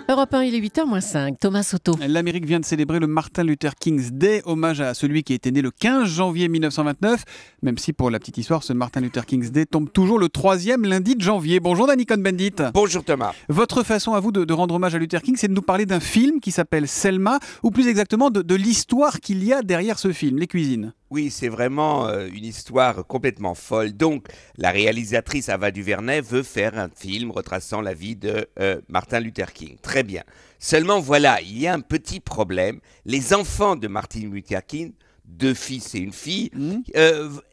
Europe 1, il est 8h-5, Thomas Soto. L'Amérique vient de célébrer le Martin Luther King's Day, hommage à celui qui était né le 15 janvier 1929, même si pour la petite histoire, ce Martin Luther King's Day tombe toujours le 3e lundi de janvier. Bonjour Danny Cohn-Bendit. Bonjour Thomas. Votre façon à vous de rendre hommage à Luther King, c'est de nous parler d'un film qui s'appelle Selma, ou plus exactement de l'histoire qu'il y a derrière ce film, les cuisines. Oui, c'est vraiment une histoire complètement folle. Donc, la réalisatrice Ava DuVernay veut faire un film retraçant la vie de Martin Luther King. Très bien. Seulement, voilà, il y a un petit problème. Les enfants de Martin Luther King, 2 fils et une fille,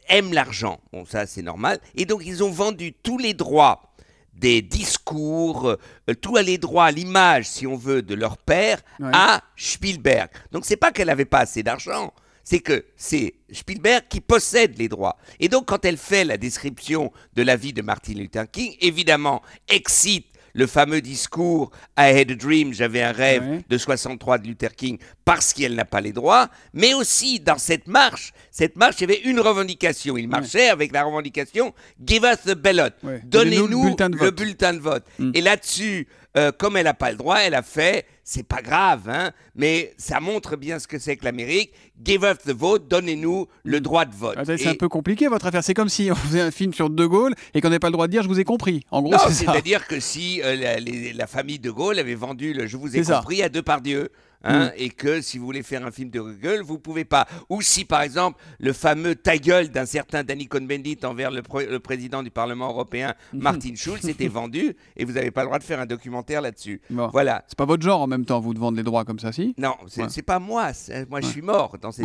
aiment l'argent. Bon, ça, c'est normal. Et donc, ils ont vendu tous les droits des discours, tous les droits à l'image, si on veut, de leur père à Spielberg. Donc, c'est pas qu'elle n'avait pas assez d'argent. C'est que c'est Spielberg qui possède les droits. Et donc, quand elle fait la description de la vie de Martin Luther King, évidemment, excite le fameux discours « I had a dream », j'avais un rêve de 63 de Luther King, parce qu'elle n'a pas les droits, mais aussi dans cette marche, il y avait une revendication. Il marchait avec la revendication « Give us the ballot », donnez-nous le bulletin de vote. Et là-dessus, comme elle n'a pas le droit, elle a fait, c'est pas grave, hein, mais ça montre bien ce que c'est que l'Amérique. Give us the vote, donnez-nous le droit de vote. C'est un peu compliqué votre affaire. C'est comme si on faisait un film sur De Gaulle et qu'on n'avait pas le droit de dire je vous ai compris. En gros, c'est-à-dire que si la famille De Gaulle avait vendu le je vous ai compris à Depardieu. Et que si vous voulez faire un film de gueule, vous pouvez pas. Ou si par exemple le fameux ta gueule d'un certain Danny Cohn-Bendit envers le président du Parlement européen Martin Schulz était vendu et vous n'avez pas le droit de faire un documentaire là-dessus. Voilà. C'est pas votre genre en même temps vous de vendre les droits comme ça, si? Non, c'est pas moi. Moi je suis mort dans cette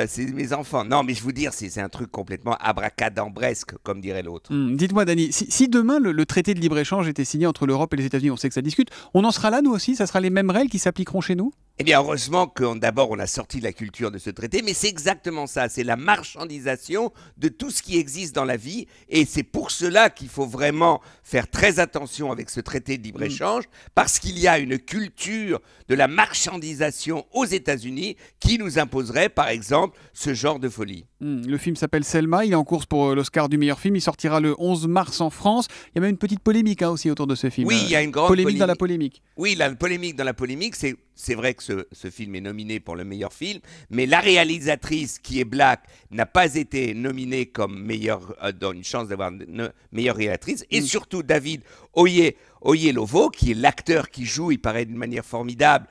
c'est mes enfants. Non, mais je vous dire, c'est un truc complètement abracadabresque comme dirait l'autre. Dites-moi Danny, si demain le traité de libre-échange était signé entre l'Europe et les États-Unis, on sait que ça discute, on en sera là nous aussi? Ça sera les mêmes règles qui s'appliqueront chez nous? Eh bien, heureusement qu'on a sorti la culture de ce traité, mais c'est exactement ça, c'est la marchandisation de tout ce qui existe dans la vie, et c'est pour cela qu'il faut vraiment faire très attention avec ce traité de libre-échange, parce qu'il y a une culture de la marchandisation aux États-Unis qui nous imposerait, par exemple, ce genre de folie. Le film s'appelle Selma, il est en course pour l'Oscar du meilleur film, il sortira le 11 mars en France. Il y a même une petite polémique aussi autour de ce film. Oui, il y a une grande polémique dans la polémique. Oui, la polémique dans la polémique, c'est vrai que ce film est nominé pour le meilleur film, mais la réalisatrice qui est black n'a pas été nominée comme meilleure, dans une chance d'avoir une meilleure réalisatrice, et surtout David Oyelowo, qui est l'acteur qui joue, il paraît d'une manière formidable,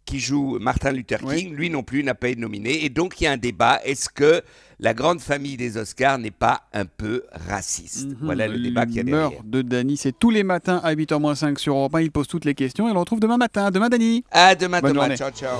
qui joue Martin Luther King, lui non plus n'a pas été nominé. Et donc, il y a un débat. Est-ce que la grande famille des Oscars n'est pas un peu raciste? Voilà le débat qu'il y a derrière. L'heure de Danny, c'est tous les matins à 8h-5 sur Europe 1. Il pose toutes les questions et on le retrouve demain matin. Demain, Danny. À demain, Bonne Thomas. journée. Ciao, ciao.